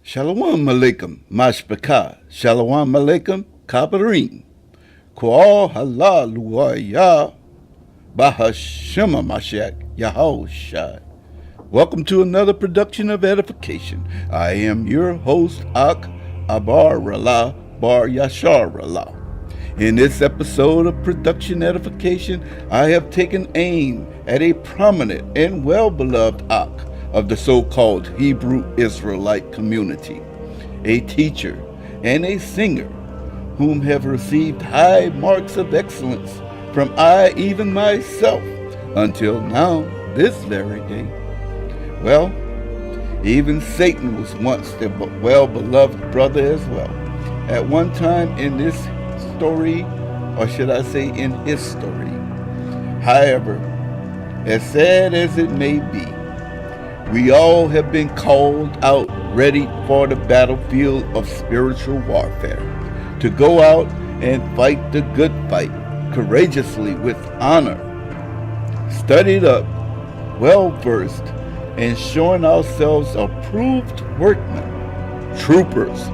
Shalom Alaikum, Mashbaka, Shalom Alaikum, Kabarim, Kwa Halaluaya, Bahashima Mashiach, Yahushai. Welcome to another production of edification. I am your host, Ak Abar Rala Bar Yashar Rala. In this episode of Production Edification, I have taken aim at a prominent and well-beloved Ak of the so-called Hebrew Israelite community, a teacher and a singer whom have received high marks of excellence from I, even myself, until now, this very day. Well, even Satan was once a well-beloved brother as well. At one time in this story, or should I say in history. However, as sad as it may be, we all have been called out ready for the battlefield of spiritual warfare, to go out and fight the good fight courageously with honor, studied up, well-versed, and showing ourselves approved workmen, troopers,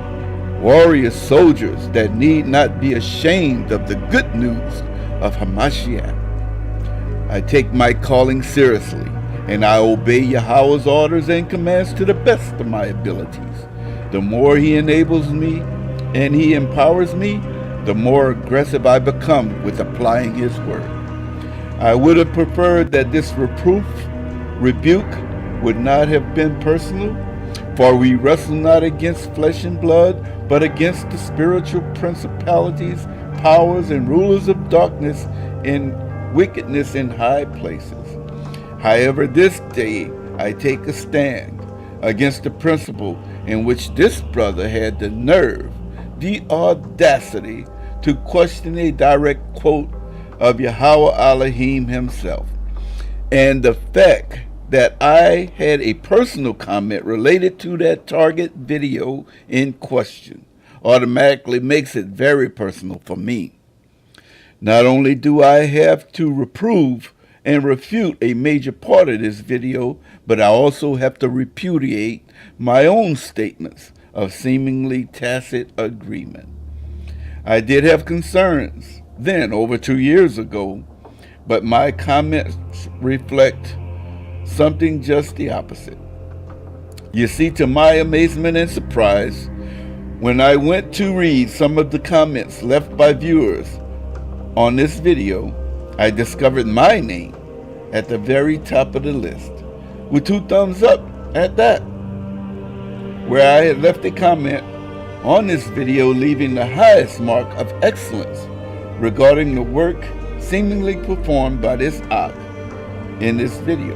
warrior soldiers that need not be ashamed of the good news of Hamashiach. I take my calling seriously, and I obey Yahweh's orders and commands to the best of my abilities. The more he enables me and he empowers me, the more aggressive I become with applying his word. I would have preferred that this rebuke would not have been personal, for we wrestle not against flesh and blood, but against the spiritual principalities, powers, and rulers of darkness in wickedness in high places. However, this day I take a stand against the principle in which this brother had the nerve, the audacity, to question a direct quote of Yahweh Elohim himself, and the fact that I had a personal comment related to that target video in question automatically makes it very personal for me. Not only do I have to reprove and refute a major part of this video, but I also have to repudiate my own statements of seemingly tacit agreement. I did have concerns then, over 2 years ago, but my comments reflect something just the opposite. You see, to my amazement and surprise, when I went to read some of the comments left by viewers on this video, I discovered my name at the very top of the list, with 2 thumbs up at that, where I had left a comment on this video leaving the highest mark of excellence regarding the work seemingly performed by this Ak in this video.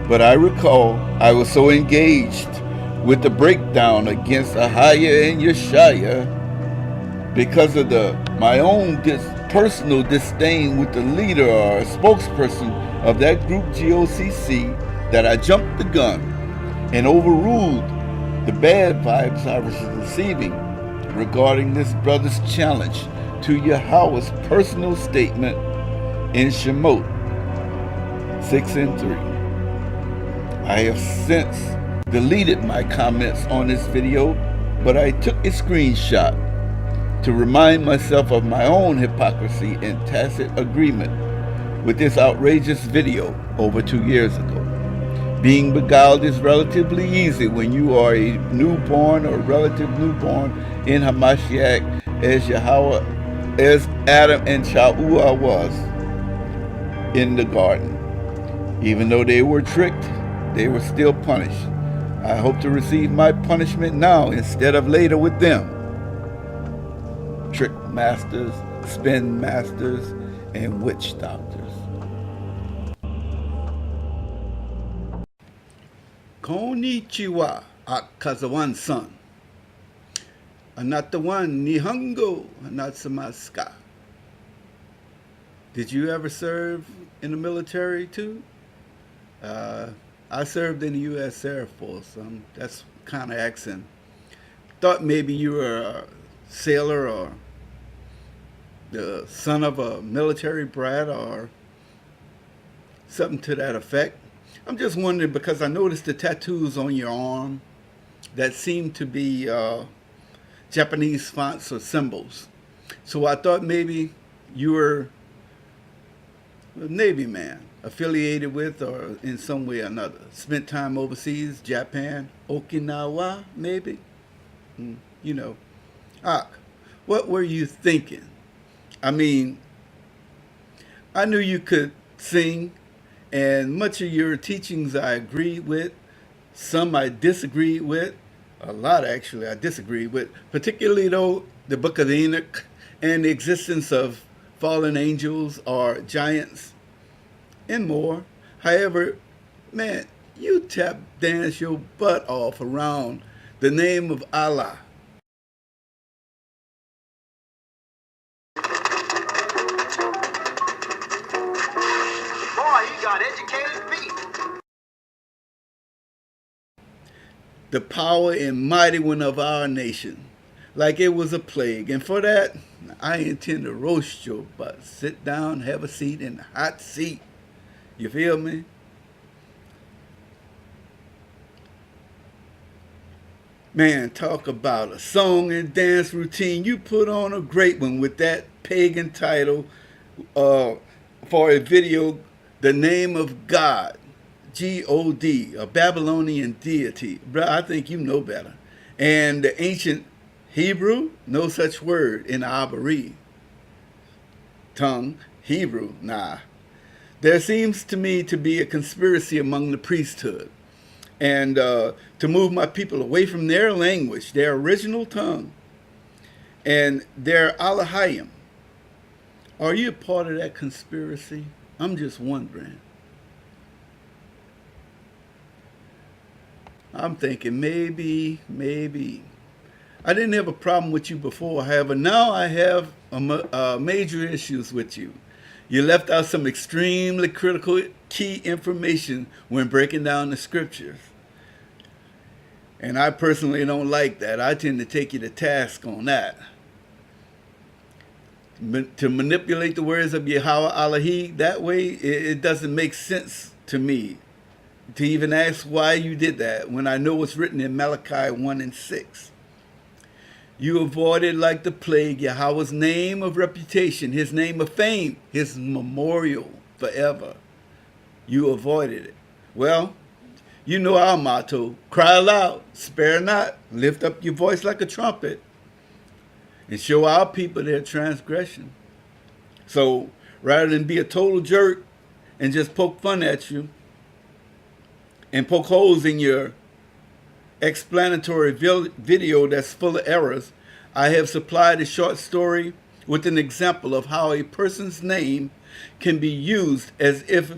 But I recall I was so engaged with the breakdown against Ahaya and Yeshaya because of my own personal disdain with the leader or spokesperson of that group, GOCC, that I jumped the gun and overruled the bad vibes I was receiving regarding this brother's challenge to Yahweh's personal statement in Shemot 6:3. I have since deleted my comments on this video, but I took a screenshot to remind myself of my own hypocrisy and tacit agreement with this outrageous video over 2 years ago. Being beguiled is relatively easy when you are a newborn or relative newborn in Hamashiach, as Yahweh, as Adam and Shaul was in the garden. Even though they were tricked, they were still punished. I hope to receive my punishment now instead of later with them. Trick masters, spin masters, and witch doctors. Konnichiwa, Akazawan-san. Anatawan Nihongo Anatsamaska. Did you ever serve in the military too? I served in the U.S. Air Force. That's kind of accent. Thought maybe you were a sailor or the son of a military brat or something to that effect. I'm just wondering because I noticed the tattoos on your arm that seem to be Japanese fonts or symbols. So I thought maybe you were a Navy man, affiliated with or in some way or another. Spent time overseas, Japan, Okinawa, maybe? You know. Ah, what were you thinking? I mean, I knew you could sing, and much of your teachings I agreed with. Some I disagreed with. A lot, actually, I disagreed with. Particularly, though, the Book of Enoch and the existence of fallen angels or giants and more. However, man, you tap dance your butt off around the name of Allah. Boy, you got educated feet. The power and mighty one of our nation, like it was a plague. And for that, I intend to roast your butt. Sit down, have a seat in the hot seat. You feel me? Man, talk about a song and dance routine. You put on a great one with that pagan title for a video, The Name of God, God, a Babylonian deity. Bruh, I think you know better. And the ancient Hebrew, no such word in the Abari tongue. Hebrew, nah. There seems to me to be a conspiracy among the priesthood and to move my people away from their language, their original tongue, and their Alahayim. Are you a part of that conspiracy? I'm just wondering. I'm thinking maybe. I didn't have a problem with you before, however, now I have major issues with you. You left out some extremely critical key information when breaking down the scriptures. And I personally don't like that. I tend to take you to task on that. To manipulate the words of Yahweh Alahi, that way it doesn't make sense to me to even ask why you did that when I know what's written in Malachi 1 and 6. You avoided like the plague Yahweh's name of reputation, his name of fame, his memorial forever. You avoided it. Well, you know our motto, cry loud, spare not, lift up your voice like a trumpet, and show our people their transgression. So rather than be a total jerk and just poke fun at you and poke holes in your explanatory video that's full of errors, I have supplied a short story with an example of how a person's name can be used as if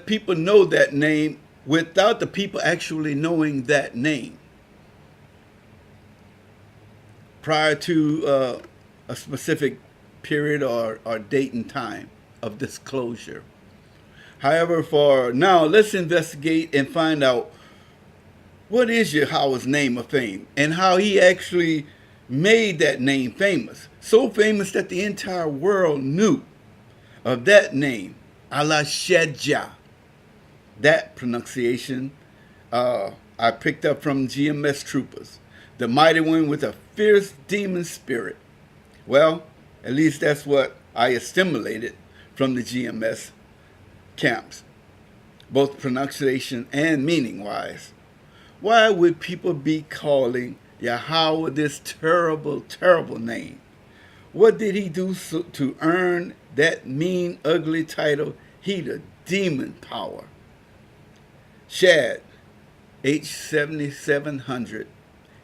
people know that name without the people actually knowing that name prior to a specific period or date and time of disclosure. However, for now, let's investigate and find out what is Yahweh's name of fame and how he actually made that name famous. So famous that the entire world knew of that name, Allah Shedja. That pronunciation I picked up from GMS troopers, the mighty one with a fierce demon spirit. Well, at least that's what I assimilated from the GMS camps, both pronunciation and meaning-wise. Why would people be calling Yahweh this terrible, terrible name? What did he do to earn that mean, ugly title? He the demon power. Shad, H7700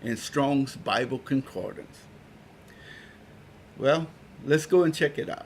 in Strong's Bible Concordance. Well, let's go and check it out.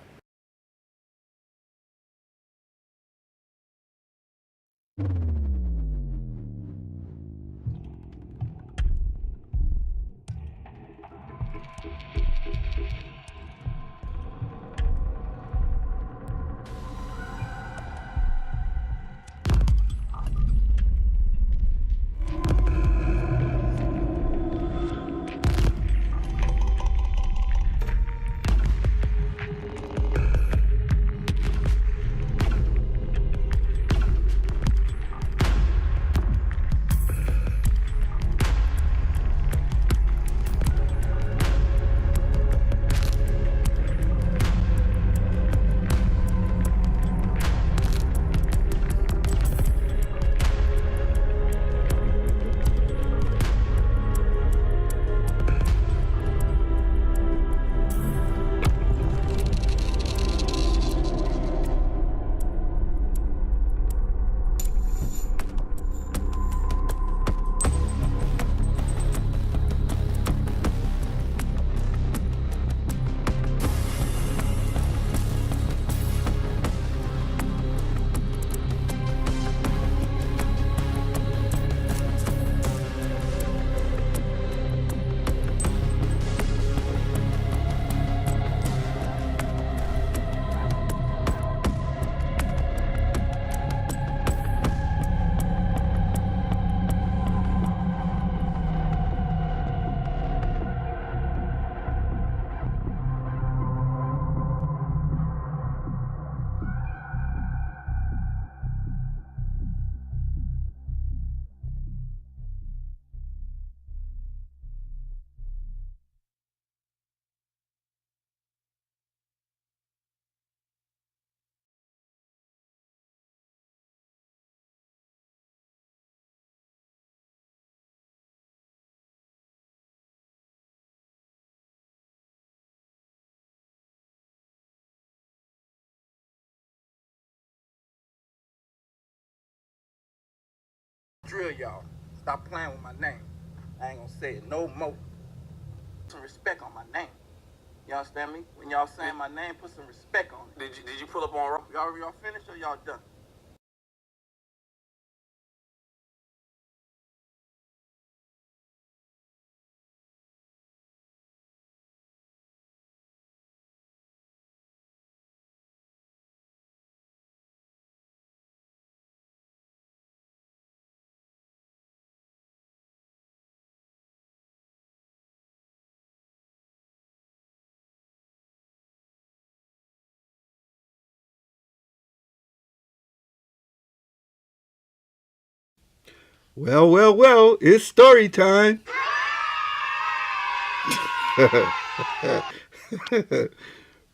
Drill y'all. Stop playing with my name. I ain't gonna say it no more. Put some respect on my name. You understand me? When y'all saying my name, put some respect on it. Did you pull up on y'all finished or y'all done? Well, well, well, it's story time.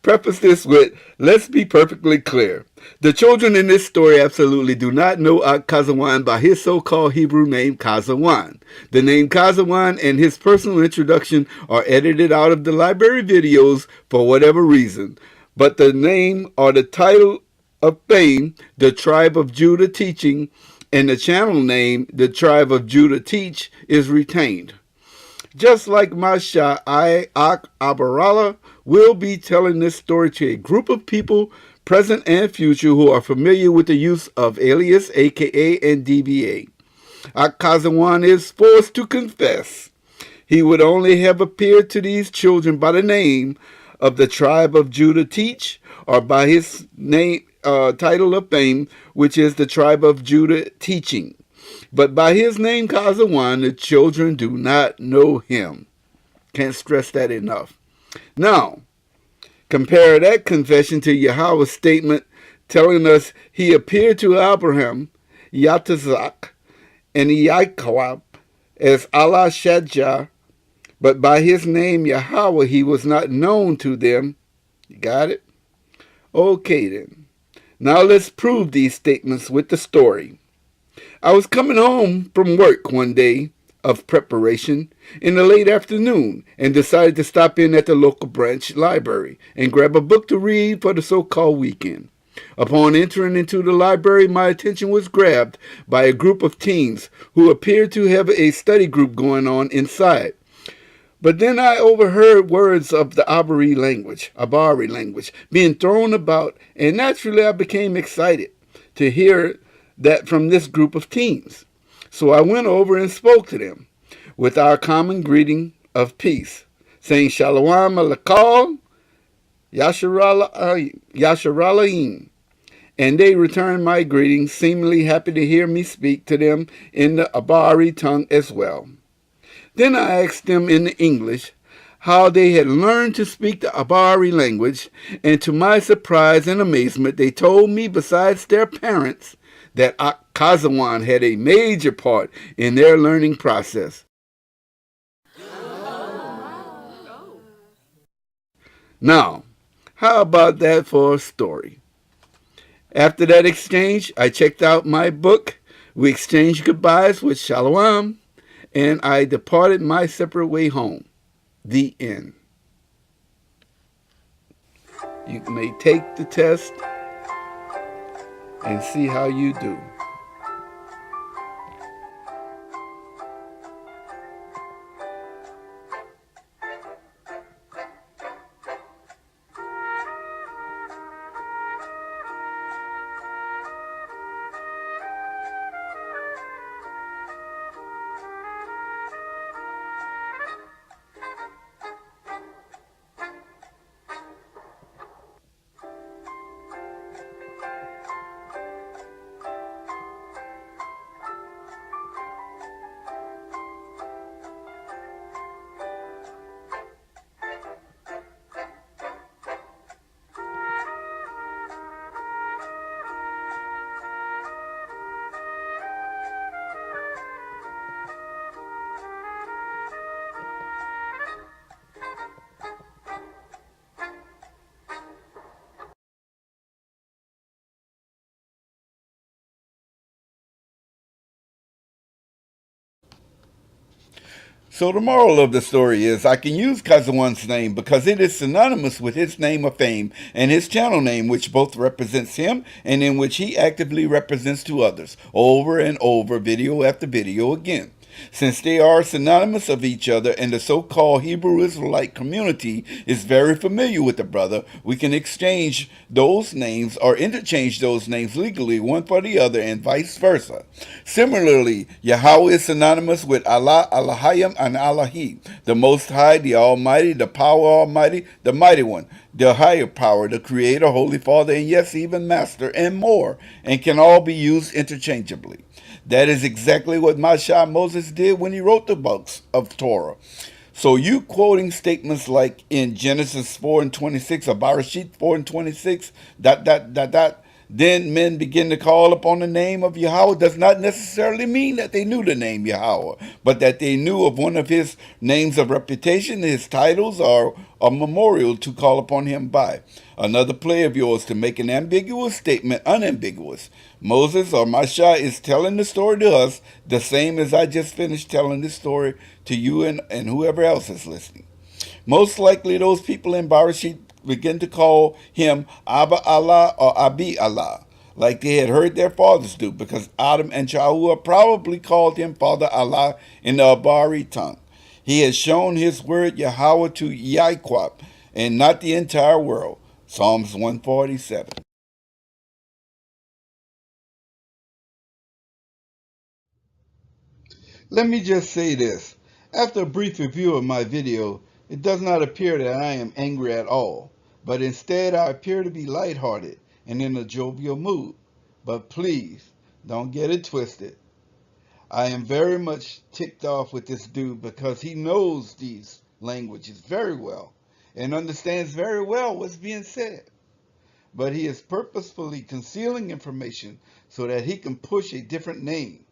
Preface this with, let's be perfectly clear. The children in this story absolutely do not know Kazawan by his so-called Hebrew name Kazawan. The name Kazawan and his personal introduction are edited out of the library videos for whatever reason. But the name or the title of fame, the tribe of Judah teaching, and the channel name, the tribe of Judah teach, is retained. Just like Masha, I, Ak, Abarala, will be telling this story to a group of people, present and future, who are familiar with the use of alias, aka, and DBA. Akazawan is forced to confess he would only have appeared to these children by the name of the tribe of Judah teach, or by his name title of fame, which is the tribe of Judah teaching. But by his name Kazawan, the children do not know him. Can't stress that enough. Now, compare that confession to Yahweh's statement telling us he appeared to Abraham, Yatazak, and Yaakov as Allah Shadjah, but by his name Yahweh he was not known to them. You got it? Okay then. Now let's prove these statements with the story. I was coming home from work one day of preparation in the late afternoon and decided to stop in at the local branch library and grab a book to read for the so-called weekend. Upon entering into the library, my attention was grabbed by a group of teens who appeared to have a study group going on inside. But then I overheard words of the Abari language, being thrown about, and naturally I became excited to hear that from this group of teens. So I went over and spoke to them with our common greeting of peace, saying Shalom Alakal Yasharalaim. And they returned my greeting, seemingly happy to hear me speak to them in the Abari tongue as well. Then I asked them in English how they had learned to speak the Abari language, and to my surprise and amazement, they told me, besides their parents, that Kazawan had a major part in their learning process. Now, how about that for a story? After that exchange, I checked out my book. We exchanged goodbyes with Shalom, and I departed my separate way home. The end. You may take the test and see how you do. So the moral of the story is I can use Kazawan's name because it is synonymous with his name of fame and his channel name, which both represents him and in which he actively represents to others, over and over, video after video again. Since they are synonymous of each other and the so-called Hebrew Israelite community is very familiar with the brother, we can exchange those names or interchange those names legally one for the other and vice versa. Similarly, Yahweh is synonymous with Allah, Allahayim, and Allahi, the Most High, the Almighty, the Power Almighty, the Mighty One, the higher power, the Creator, Holy Father, and yes, even Master, and more, and can all be used interchangeably. That is exactly what Masha Moses did when he wrote the books of Torah. So you quoting statements like in Genesis 4 and 26 or Bereshit 4 and 26, then men begin to call upon the name of Yahweh does not necessarily mean that they knew the name Yahweh, but that they knew of one of his names of reputation, his titles, or a memorial to call upon him by. Another play of yours to make an ambiguous statement unambiguous. Moses or Masha is telling the story to us the same as I just finished telling this story to you and whoever else is listening. Most likely those people in Bereshit begin to call him Abba Allah or Abi Allah, like they had heard their fathers do, because Adam and Yahuwah probably called him Father Allah in the Abari tongue. He has shown his word Yahweh to Yaquab and not the entire world. Psalms 147. Let me just say this. After a brief review of my video, it does not appear that I am angry at all, but instead I appear to be lighthearted and in a jovial mood. But please, don't get it twisted. I am very much ticked off with this dude because he knows these languages very well and understands very well what's being said. But he is purposefully concealing information so that he can push a different name,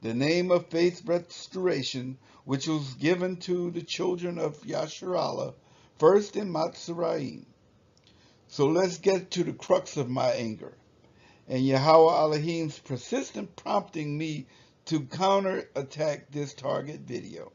the name of faith restoration, which was given to the children of Yasharallah, first in Matzuraim. So let's get to the crux of my anger, and Yahweh Elohim's persistent prompting me to counterattack this target video.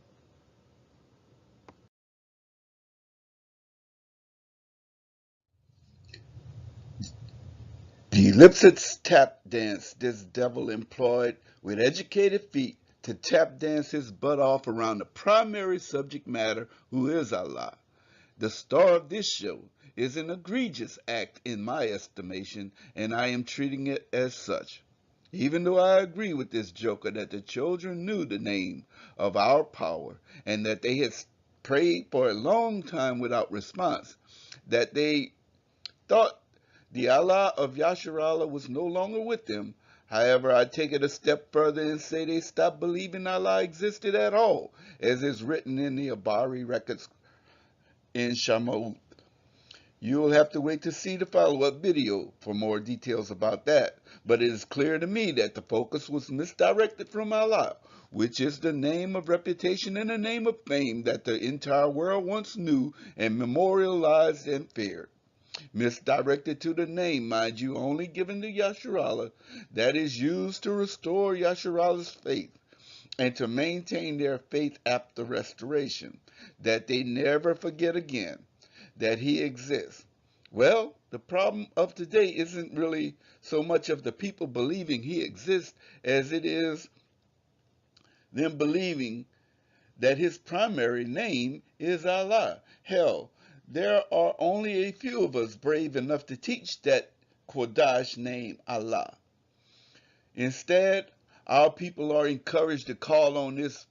The Lipsitz tap dance this devil employed with educated feet to tap dance his butt off around the primary subject matter, who is Allah. The star of this show is an egregious act in my estimation, and I am treating it as such. Even though I agree with this joker that the children knew the name of our power and that they had prayed for a long time without response, that they thought the Allah of Yasharallah was no longer with them. However, I take it a step further and say they stopped believing Allah existed at all, as is written in the Abari records in Shamaut. You will have to wait to see the follow-up video for more details about that, but it is clear to me that the focus was misdirected from Allah, which is the name of reputation and the name of fame that the entire world once knew and memorialized and feared. Misdirected to the name, mind you, only given to Yasharallah, that is used to restore Yasharallah's faith and to maintain their faith after restoration, that they never forget again that he exists. Well, the problem of today isn't really so much of the people believing he exists as it is them believing that his primary name is Allah. Hell, there are only a few of us brave enough to teach that Kodash name Allah. Instead, our people are encouraged to call on this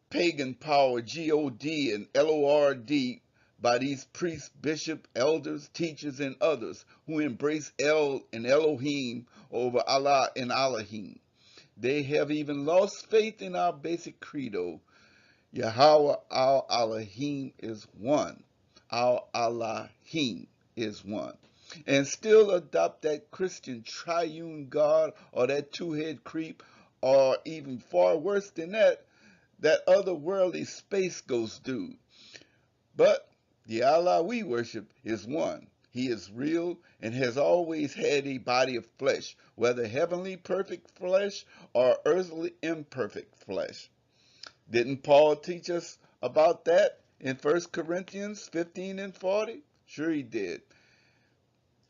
pagan power, G-O-D and L-O-R-D, by these priests, bishops, elders, teachers, and others who embrace El and Elohim over Allah and Elohim. They have even lost faith in our basic credo. Yahweh our Elohim is one. Our Elohim is one. And still adopt that Christian triune God or that two-head creep, or even far worse than that otherworldly space ghost dude. But the Allah we worship is one. He is real and has always had a body of flesh, whether heavenly perfect flesh or earthly imperfect flesh. Didn't Paul teach us about that in 1 Corinthians 15 and 40? Sure he did.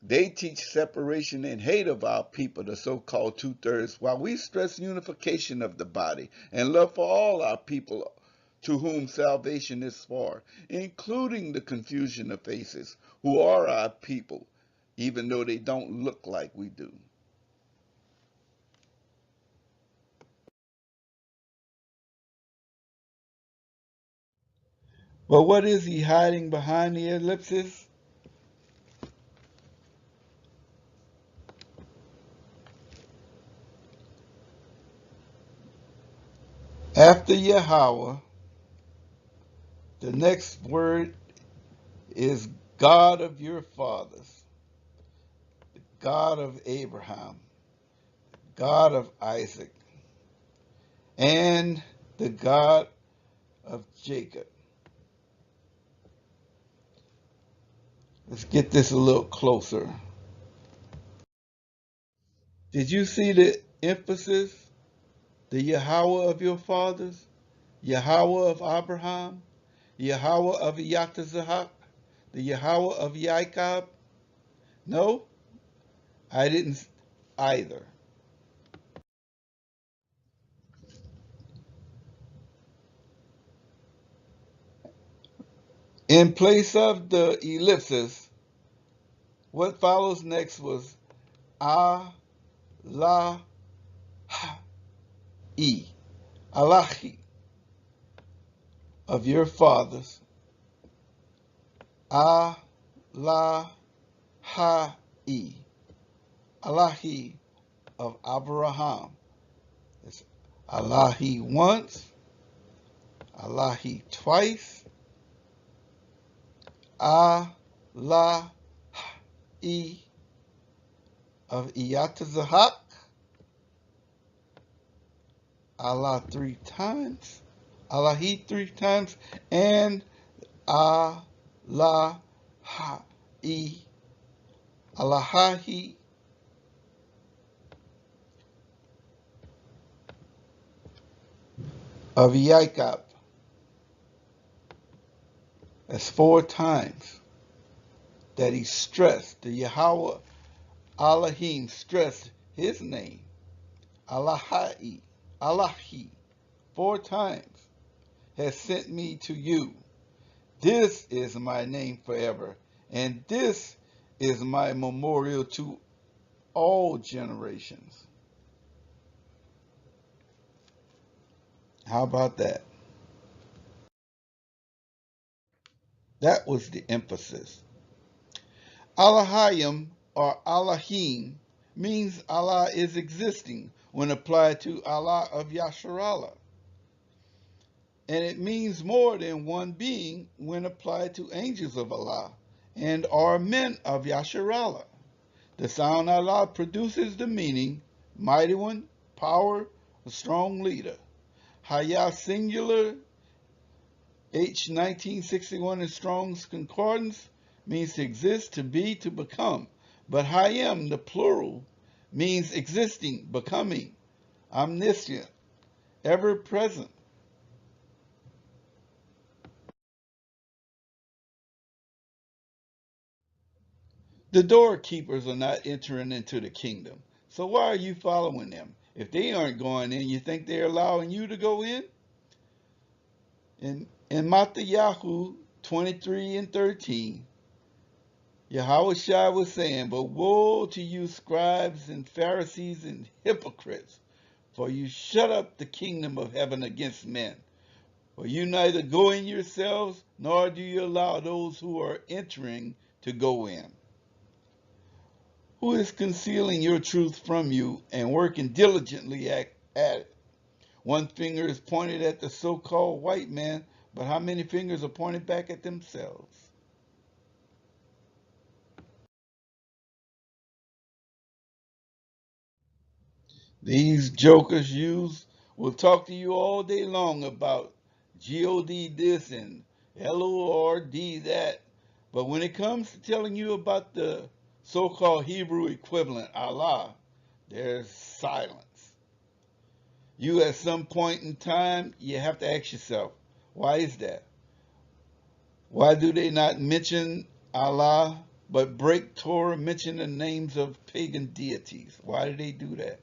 They teach separation and hate of our people, the so-called two-thirds, while we stress unification of the body and love for all our people to whom salvation is for, including the confusion of faces, who are our people, even though they don't look like we do. But what is he hiding behind the ellipsis? After Yahweh, the next word is God of your fathers, God of Abraham, God of Isaac, and the God of Jacob. Let's get this a little closer. Did you see the emphasis? The Yahweh of your fathers, Yahweh of Abraham, Yahweh of Yatzahak, the Yahweh of Jacob? No, I didn't either. In place of the ellipsis, what follows next was Allah E, Alahi of your fathers, Alahi, Alahi of Abraham. It's Alahi once, Alahi twice, Alahi of Iyatazahak, Allah three times, Alahi three times, and Alahi, Alahi of Jacob. That's four times that he stressed, the Yahweh Elohim stressed his name, Alahi, Alahi, four times, has sent me to you. This is my name forever, and this is my memorial to all generations. How about that? That was the emphasis. Allahayim or Allahim means Allah is existing when applied to Allah of Yasharallah. And it means more than one being when applied to angels of Allah and are men of Yasharallah. The sound Allah produces the meaning mighty one, power, a strong leader. Hayah singular, H 1961 in Strong's Concordance, means to exist, to be, to become. But Hayam, the plural, means existing, becoming, omniscient, ever present. The doorkeepers are not entering into the kingdom. So why are you following them? If they aren't going in, you think they're allowing you to go in? In Matthew 23 and 13, Yahweh Shai was saying, but woe to you scribes and Pharisees and hypocrites, for you shut up the kingdom of heaven against men. For you neither go in yourselves, nor do you allow those who are entering to go in. Who is concealing your truth from you and working diligently at it? One finger is pointed at the so-called white man, but how many fingers are pointed back at themselves? These jokers will talk to you all day long about God this and Lord that. But when it comes to telling you about the so-called Hebrew equivalent, Allah, there's silence. You at some point in time, you have to ask yourself, why is that? Why do they not mention Allah but break Torah, mention the names of pagan deities? Why do they do that?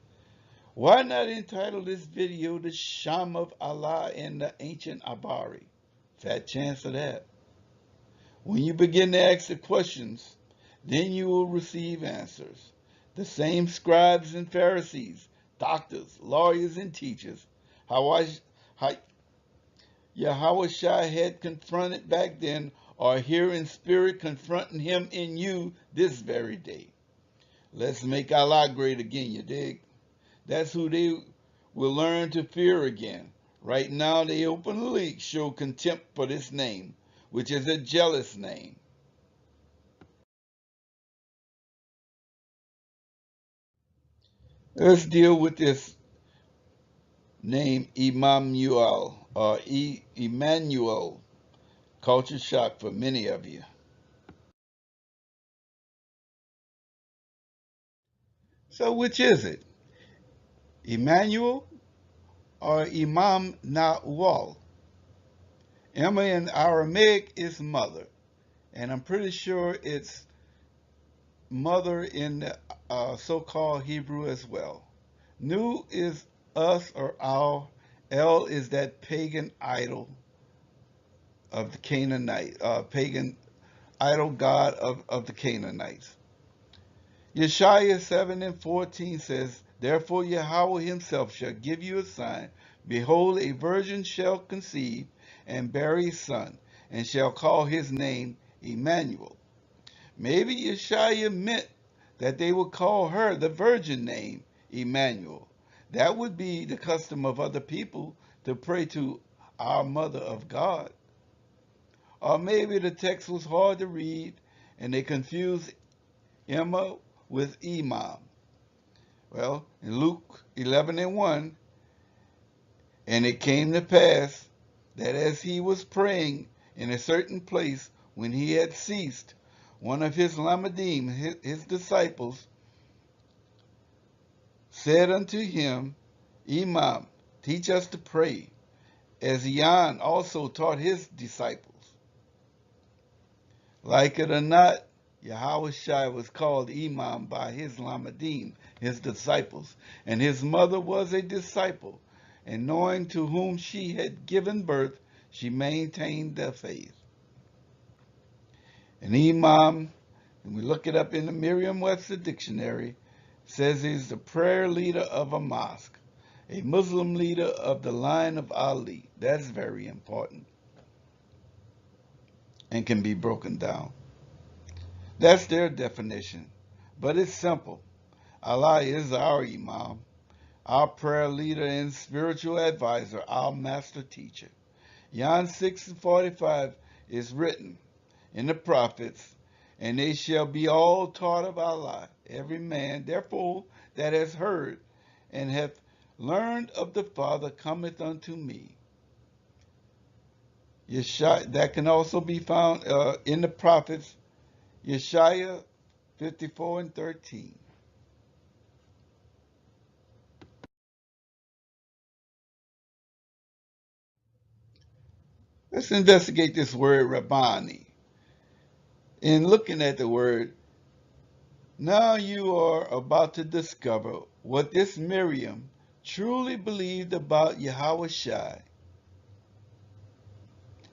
Why not entitle this video The Sham of Allah and the Ancient Abari? Fat chance of that. When you begin to ask the questions, then you will receive answers. The same scribes and Pharisees, doctors, lawyers, and teachers, how Yahushua had confronted back then, are here in spirit confronting him in you this very day. Let's make Allah great again, you dig? That's who they will learn to fear again. Right now, they openly show contempt for this name, which is a jealous name. Let's deal with this name Emmanuel or Emmanuel. Culture shock for many of you. So which is it? Emmanuel or Imam Nawal? Emma in Aramaic is mother, and I'm pretty sure it's mother in the so-called Hebrew as well. Nu is us or our. El is that pagan idol of the Canaanite, pagan idol god of the Canaanites. Yeshaya 7 and 14 says, Therefore Yahweh himself shall give you a sign. Behold, a virgin shall conceive and bear a son, and shall call his name Emmanuel. Maybe Yeshaya meant that they would call her the virgin name Emmanuel. That would be the custom of other people to pray to our Mother of God. Or maybe the text was hard to read and they confused Emma with Imam. Well, in Luke 11 and 1, and it came to pass that as he was praying in a certain place, when he had ceased, one of his Lamadim, his disciples, said unto him, Imam, teach us to pray, as Jan also taught his disciples. Like it or not, Yahushua was called Imam by his Lamadim, his disciples, and his mother was a disciple, and knowing to whom she had given birth, she maintained the faith. And Imam, when we look it up in the Merriam-Webster dictionary, says he's the prayer leader of a mosque, a Muslim leader of the line of Ali. That's very important and can be broken down. That's their definition, but it's simple. Allah is our Imam, our prayer leader and spiritual advisor, our master teacher. John 6 and 45 is written in the prophets, and they shall be all taught of Allah, every man, therefore, that has heard and hath learned of the Father cometh unto me. Yeshaya, that can also be found in the prophets, Yeshaya 54 and 13. Let's investigate this word Rabbani. In looking at the word, now you are about to discover what this Miriam truly believed about Yahushua.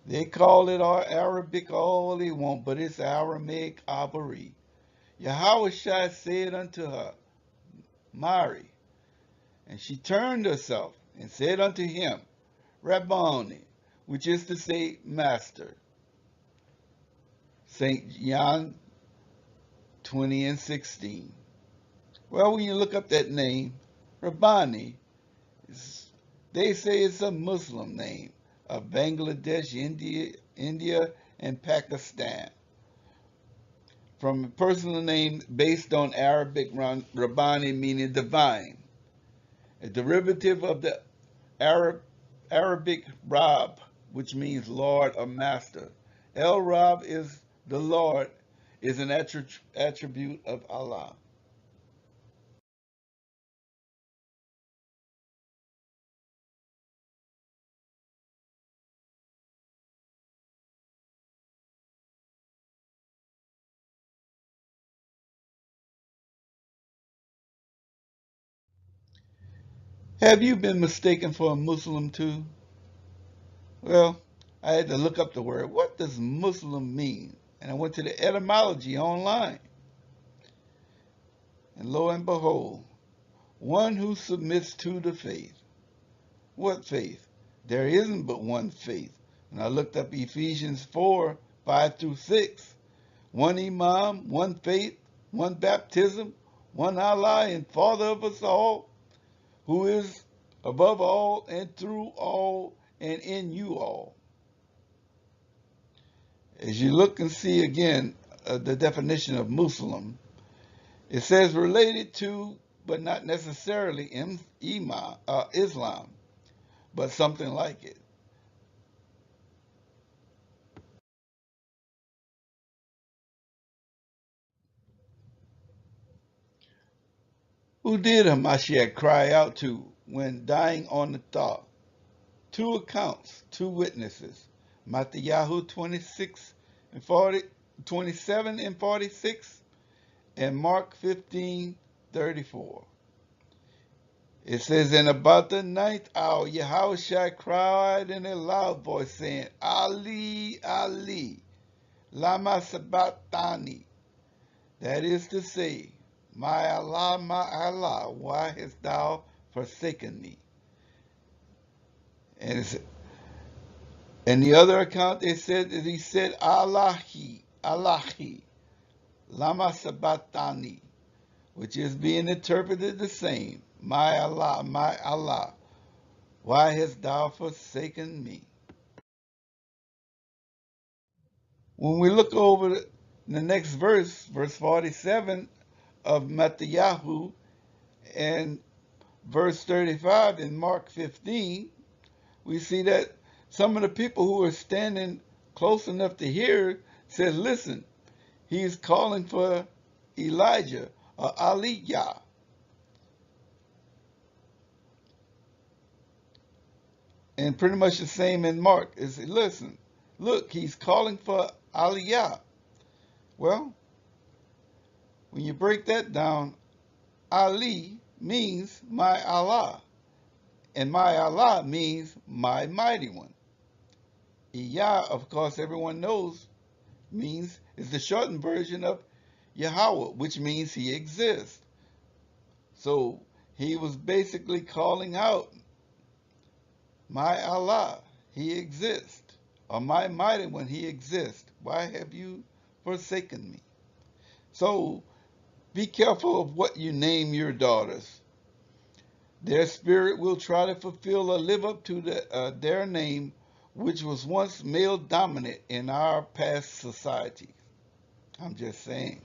They call it our Arabic all they want, but it's Aramaic Abari. Yahushua said unto her, Mary, and she turned herself and said unto him, Rabboni, which is to say, Master. St. John 20 and 16. Well, when you look up that name, Rabbani, they say it's a Muslim name of Bangladesh, India, and Pakistan. From a personal name based on Arabic Rabbani meaning divine, a derivative of the Arabic Rab, which means Lord or Master. El Rab is the Lord, is an attribute of Allah. Have you been mistaken for a Muslim too? Well, I had to look up the word. What does Muslim mean? And I went to the etymology online. And lo and behold, one who submits to the faith. What faith? There isn't but one faith. And I looked up Ephesians 4, 5 through 6. One Imam, one faith, one baptism, one Allah and Father of us all, who is above all and through all and in you all. As you look and see again the definition of Muslim, it says related to, but not necessarily Islam, but something like it. Who did Hamashiach cry out to when dying on the thought? Two accounts, two witnesses. Matthew 26 and 40, 27 and 46, and Mark 15:34. It says, and about the ninth hour, Yahushua cried in a loud voice, saying, Ali, Ali, lama sabachthani. That is to say, my Allah, why hast thou forsaken me? And in the other account, it said that he said, Allahi, Allahi, lama sabachthani, which is being interpreted the same. My Allah, why hast thou forsaken me? When we look over the next verse, verse 47 of Matthew and verse 35 in Mark 15, we see that some of the people who are standing close enough to hear said, listen, he's calling for Elijah or Aliyah. And pretty much the same in Mark. Is listen, look, he's calling for Aliyah. Well, when you break that down, Ali means my Allah, and my Allah means my mighty one. Iyah, of course, everyone knows, means is the shortened version of Yahweh, which means he exists. So he was basically calling out, my Allah, he exists, or my mighty one, he exists. Why have you forsaken me? So be careful of what you name your daughters. Their spirit will try to fulfill or live up to their name, which was once male dominant in our past society. I'm just saying.